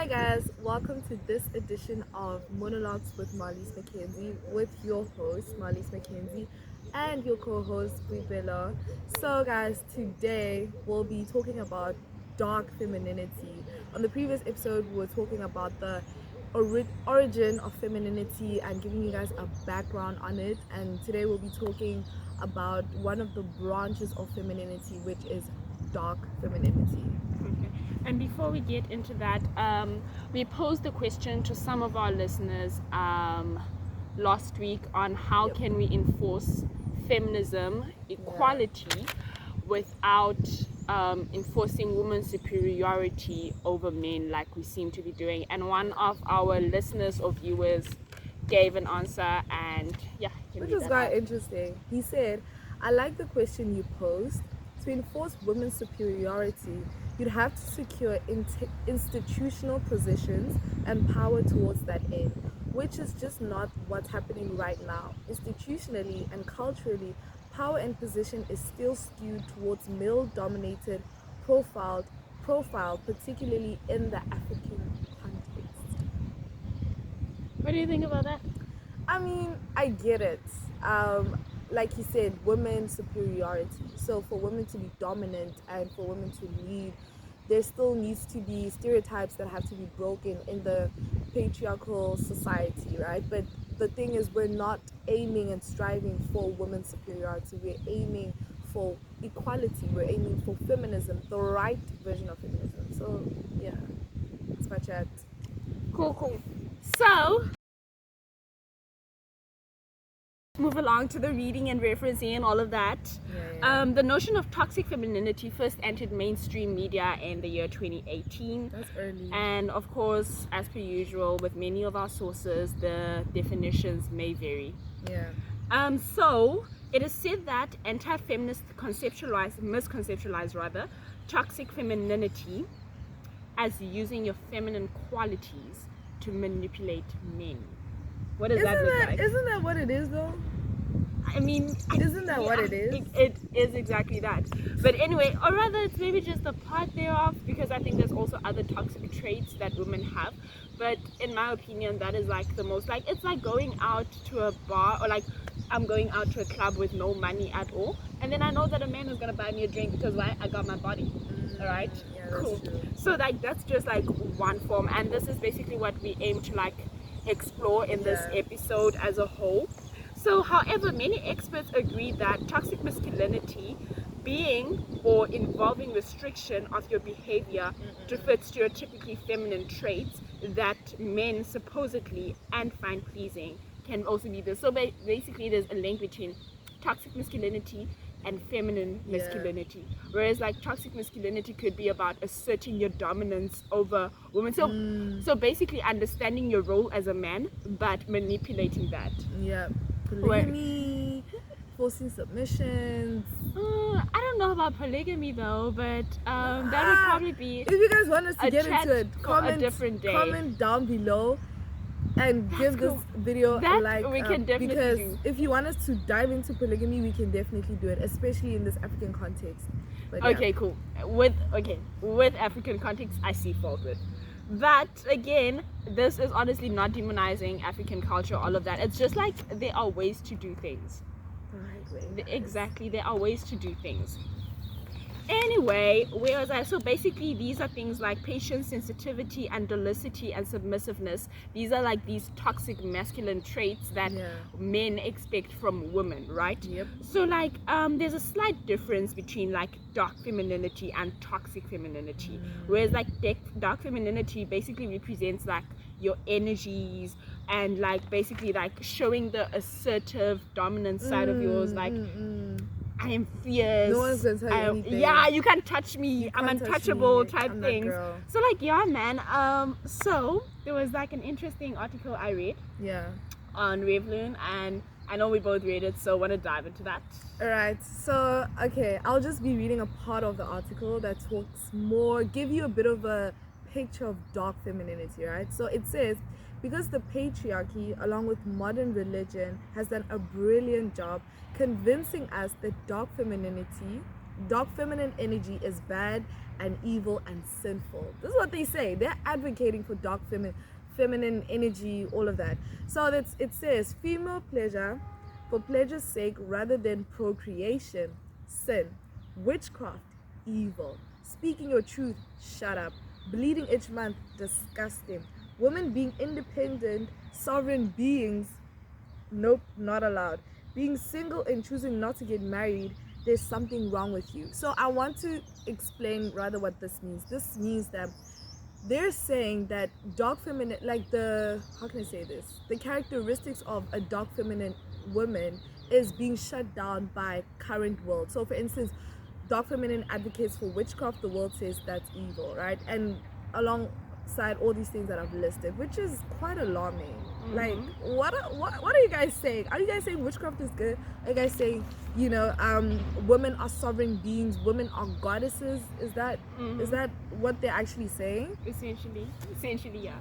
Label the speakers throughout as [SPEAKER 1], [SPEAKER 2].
[SPEAKER 1] Hi guys, welcome to this edition of Monologues with Marlies McKenzie with your host Marlies McKenzie and your co-host Bella. So guys, today we'll be talking about dark femininity. On the previous episode we were talking about the origin of femininity and giving you guys a background on it, and today we'll be talking about one of the branches of femininity, which is dark femininity.
[SPEAKER 2] Okay. And before we get into that, we posed a question to some of our listeners last week on how can we enforce feminism, equality, without enforcing women's superiority over men like we seem to be doing. And one of our listeners or viewers gave an answer, and
[SPEAKER 1] which was quite interesting. He said, I like the question you posed. To enforce women's superiority, you'd have to secure institutional positions and power towards that end, which is just not what's happening right now. Institutionally and culturally, power and position is still skewed towards male-dominated profile, particularly in the African context.
[SPEAKER 2] What do you think about that?
[SPEAKER 1] I mean, I get it. Like he said, women's superiority. So for women to be dominant and for women to lead, there still needs to be stereotypes that have to be broken in the patriarchal society, right? But the thing is, we're not aiming and striving for women's superiority. We're aiming for equality. We're aiming for feminism, the right version of feminism. So yeah, that's my chat.
[SPEAKER 2] Cool. So move along to the reading and referencing and all of that. The notion of toxic femininity first entered mainstream media in the year 2018.
[SPEAKER 1] That's early.
[SPEAKER 2] And of course, as per usual, with many of our sources, the definitions may vary. So it is said that anti-feminists misconceptualize toxic femininity as using your feminine qualities to manipulate men. What does that look like?
[SPEAKER 1] Isn't that what it is though?
[SPEAKER 2] I mean,
[SPEAKER 1] isn't that what it is?
[SPEAKER 2] It is exactly that. But anyway, or rather it's maybe just a part thereof, because I think there's also other toxic traits that women have. But in my opinion, that is like the most, like, it's like going out to a bar, or like I'm going out to a club with no money at all, and then I know that a man is gonna buy me a drink because why? I got my body. Alright?
[SPEAKER 1] Yeah,
[SPEAKER 2] cool.
[SPEAKER 1] True.
[SPEAKER 2] So like that's just like one form, and this is basically what we aim to like explore in this episode as a whole. So however, many experts agree that toxic masculinity being or involving restriction of your behavior to fit stereotypically feminine traits that men supposedly and find pleasing can also be this. So basically there's a link between toxic masculinity and feminine masculinity, whereas like toxic masculinity could be about asserting your dominance over women, so basically understanding your role as a man but manipulating that.
[SPEAKER 1] Polygamy, forcing submissions.
[SPEAKER 2] I don't know about polygamy though, but that would probably be,
[SPEAKER 1] if you guys want us to get into it,
[SPEAKER 2] comment a different day.
[SPEAKER 1] Comment down below and give this video
[SPEAKER 2] that
[SPEAKER 1] a like,
[SPEAKER 2] we can definitely
[SPEAKER 1] because
[SPEAKER 2] do.
[SPEAKER 1] if you want us to dive into polygamy, we can definitely do it, especially in this African context. But
[SPEAKER 2] okay, cool. With African context, I see fault with. But again, this is honestly not demonizing African culture, all of that. It's just like there are ways to do things. Exactly, there are ways to do things. Anyway, where was I? So basically these are things like patience, sensitivity, and docility and submissiveness. These are like these toxic masculine traits that men expect from women, right? So like there's a slight difference between like dark femininity and toxic femininity. Whereas like dark femininity basically represents like your energies and like basically like showing the assertive dominant side of yours, like I am fierce.
[SPEAKER 1] No one's gonna tell you anything.
[SPEAKER 2] Yeah, you can't touch me. I'm untouchable type things. So like man. So there was like an interesting article I read. On Revlon, and I know we both read it, so I want to dive into that.
[SPEAKER 1] Alright, so okay, I'll just be reading a part of the article that talks more, give you a bit of a picture of dark femininity, right? So it says, because the patriarchy, along with modern religion, has done a brilliant job convincing us that dark femininity dark feminine energy is bad and evil and sinful. This is what they say. They're advocating for dark feminine energy, all of that. So it says female pleasure for pleasure's sake rather than procreation, sin, witchcraft, evil, speaking your truth, shut up, bleeding each month, disgusting, women being independent, sovereign beings, nope, not allowed, being single and choosing not to get married, there's something wrong with you. So I want to explain rather what this means. This means that they're saying that dark feminine, like how can I say this, the characteristics of a dark feminine woman is being shut down by current world. So for instance, dark feminine advocates for witchcraft, the world says that's evil, right? And alongside all these things that I've listed, which is quite alarming. Like, what are you guys saying? Are you guys saying witchcraft is good? Are you guys saying, women are sovereign beings, women are goddesses? Is that what they're actually saying?
[SPEAKER 2] Essentially, yeah.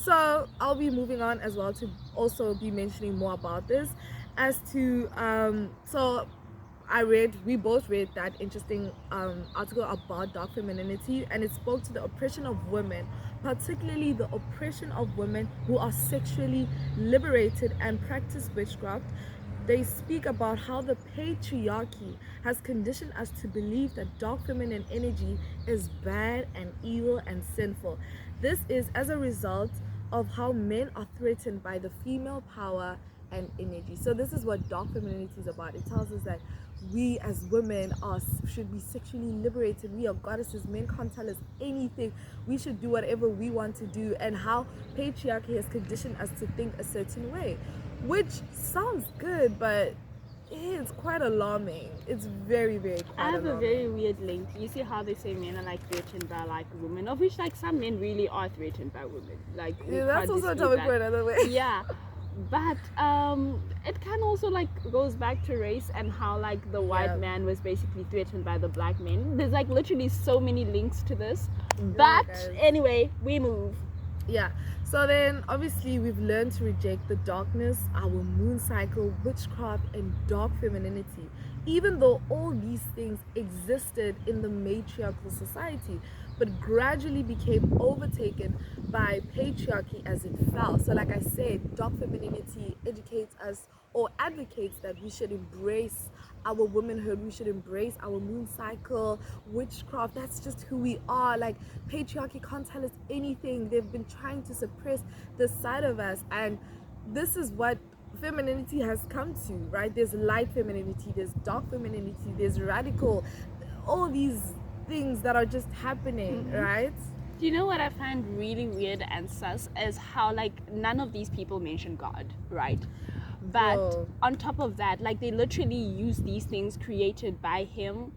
[SPEAKER 1] So I'll be moving on as well to also be mentioning more about this as to so we both read that interesting article about dark femininity, and it spoke to the oppression of women, particularly the oppression of women who are sexually liberated and practice witchcraft. They speak about how the patriarchy has conditioned us to believe that dark feminine energy is bad and evil and sinful. This is as a result of how men are threatened by the female power and energy. So this is what dark femininity is about. It tells us that we as women should be sexually liberated. We are goddesses. Men can't tell us anything. We should do whatever we want to do, and how patriarchy has conditioned us to think a certain way, which sounds good, but it's quite alarming. It's very, very quite alarming.
[SPEAKER 2] I have a very weird link. You see how they say men are like threatened by like women, of which like some men really are threatened by women. Like,
[SPEAKER 1] yeah, that's also a topic for another way.
[SPEAKER 2] Yeah. But it can also like goes back to race and how like the white man was basically threatened by the black men. There's like literally so many links to this. But anyway, we move.
[SPEAKER 1] Yeah. So then obviously we've learned to reject the darkness, our moon cycle, witchcraft, and dark femininity, even though all these things existed in the matriarchal society, but gradually became overtaken by patriarchy as it fell. So like I said, dark femininity educates us or advocates that we should embrace our womanhood, we should embrace our moon cycle, witchcraft, that's just who we are. Like, patriarchy can't tell us anything. They've been trying to suppress this side of us, and this is what femininity has come to, right? There's light femininity, there's dark femininity, there's radical, all these things that are just happening, right?
[SPEAKER 2] Do you know what I find really weird and sus is how like none of these people mention God, right? But on top of that, like they literally use these things created by him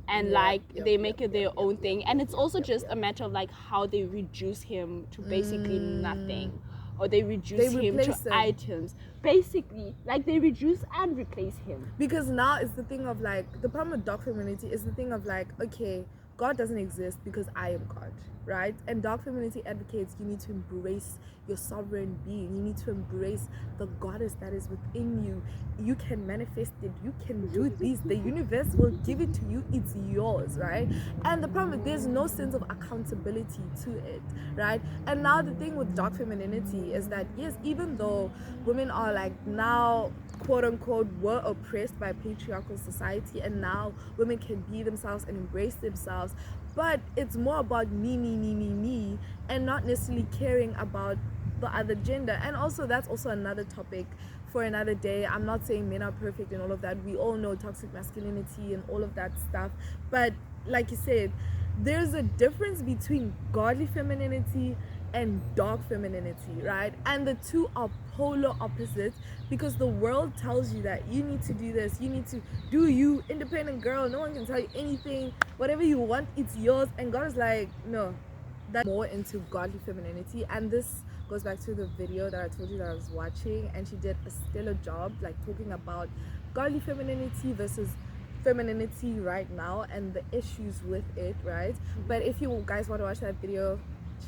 [SPEAKER 2] and they make it their own thing, and it's also just a matter of like how they reduce him to basically nothing, or they reduce him to items, basically like they reduce and replace him.
[SPEAKER 1] Because now it's the thing of like, the problem with dark femininity is the thing of like, okay, God doesn't exist because I am God, right? And dark femininity advocates you need to embrace your sovereign being. You need to embrace the goddess that is within you. You can manifest it. You can do this. The universe will give it to you. It's yours, right? And the problem is there's no sense of accountability to it, right? And now the thing with dark femininity is that, yes, even though women are like now quote unquote were oppressed by patriarchal society, and now women can be themselves and embrace themselves, but it's more about me, and not necessarily caring about the other gender. And also that's also another topic for another day. I'm not saying men are perfect and all of that. We all know toxic masculinity and all of that stuff, but like you said, there's a difference between godly femininity and dark femininity, right? And the two are polar opposites, because the world tells you that you need to do this, you need to do you, independent girl, no one can tell you anything, whatever you want, it's yours. And God is like, no, that's more into godly femininity. And this goes back to the video that I told you that I was watching, and she did a stellar job like talking about godly femininity versus femininity right now and the issues with it, right? But if you guys want to watch that video,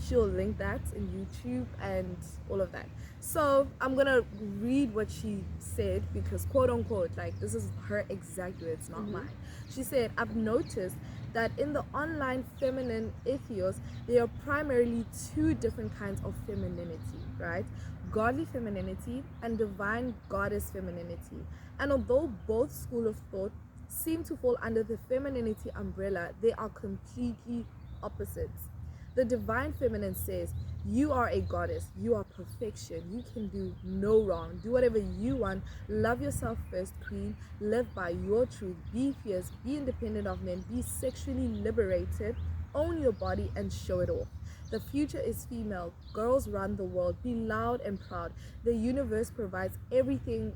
[SPEAKER 1] she'll link that in YouTube and all of that. So I'm gonna read what she said, because quote unquote, like, this is her exact words, not mine. She said, I've noticed that in the online feminine ethos, there are primarily two different kinds of femininity, right? Godly femininity and divine goddess femininity. And although both school of thought seem to fall under the femininity umbrella, they are completely opposites. The divine feminine says, you are a goddess, you are perfection, you can do no wrong, do whatever you want, love yourself first, queen, live by your truth, be fierce, be independent of men, be sexually liberated, own your body and show it off. The future is female, girls run the world, be loud and proud. The universe provides everything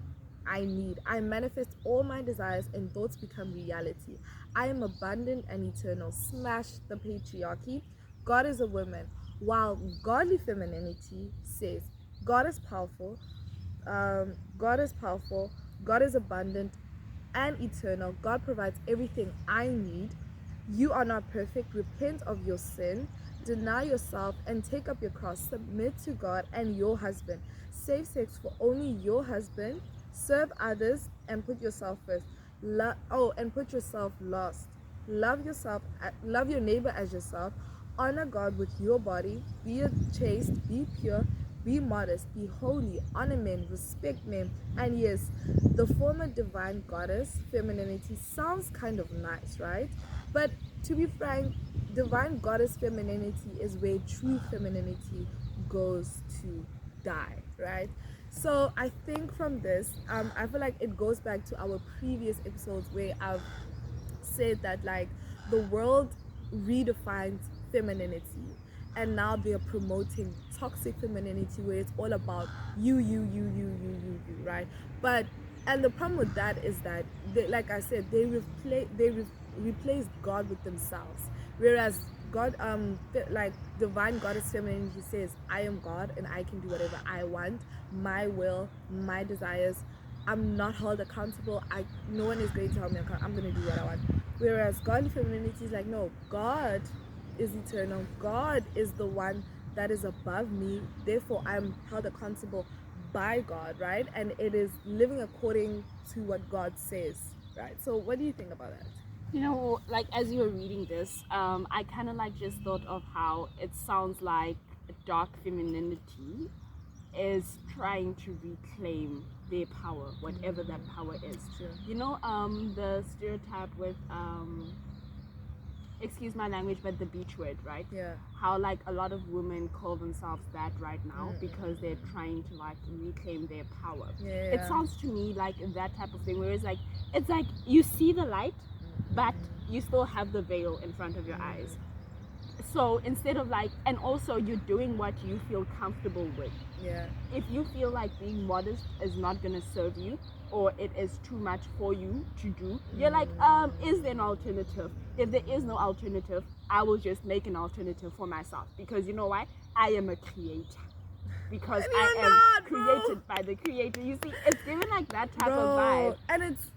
[SPEAKER 1] I need. I manifest all my desires and thoughts become reality. I am abundant and eternal. Smash the patriarchy. God is a woman. While godly femininity says, God is powerful, God is powerful, God is abundant and eternal. God provides everything I need. You are not perfect. Repent of your sin. Deny yourself and take up your cross. Submit to God and your husband. Save sex for only your husband. Serve others and put yourself first. And put yourself last. Love yourself. Love your neighbor as yourself. Honor God with your body. Be chaste. Be pure. Be modest, be holy, honor men, respect men. And yes, the former divine goddess femininity sounds kind of nice, right? But to be frank, divine goddess femininity is where true femininity goes to die, right? So I think from this, I feel like it goes back to our previous episodes where I've said that, like, the world redefines femininity, and now they're promoting toxic femininity where it's all about you, right? But and the problem with that is that they, like I said, replaced God with themselves, whereas God, like divine goddess femininity says, I am God and I can do whatever I want, my will, my desires. I'm not held accountable. No one is going to hold me accountable. I'm going to do what I want. Whereas godly femininity is like, no, God is eternal. God is the one that is above me. Therefore, I'm held accountable by God, right? And it is living according to what God says, right? So what do you think about that?
[SPEAKER 2] You know, like as you were reading this, I kind of like just thought of how it sounds like dark femininity is trying to reclaim their power, whatever that power is.
[SPEAKER 1] Sure.
[SPEAKER 2] You know, the stereotype with excuse my language, but the beach word, right?
[SPEAKER 1] Yeah.
[SPEAKER 2] How like a lot of women call themselves that right now because they're trying to like reclaim their power.
[SPEAKER 1] Yeah.
[SPEAKER 2] It sounds to me like that type of thing, where it's like you see the light, but you still have the veil in front of your eyes. So instead of like, and also you're doing what you feel comfortable with.
[SPEAKER 1] Yeah.
[SPEAKER 2] If you feel like being modest is not gonna serve you, or it is too much for you to do, you're like, is there an alternative? If there is no alternative, I will just make an alternative for myself, because you know why? I am a creator. Because I am created by the creator. You see, it's given like that type of vibe.
[SPEAKER 1] And it's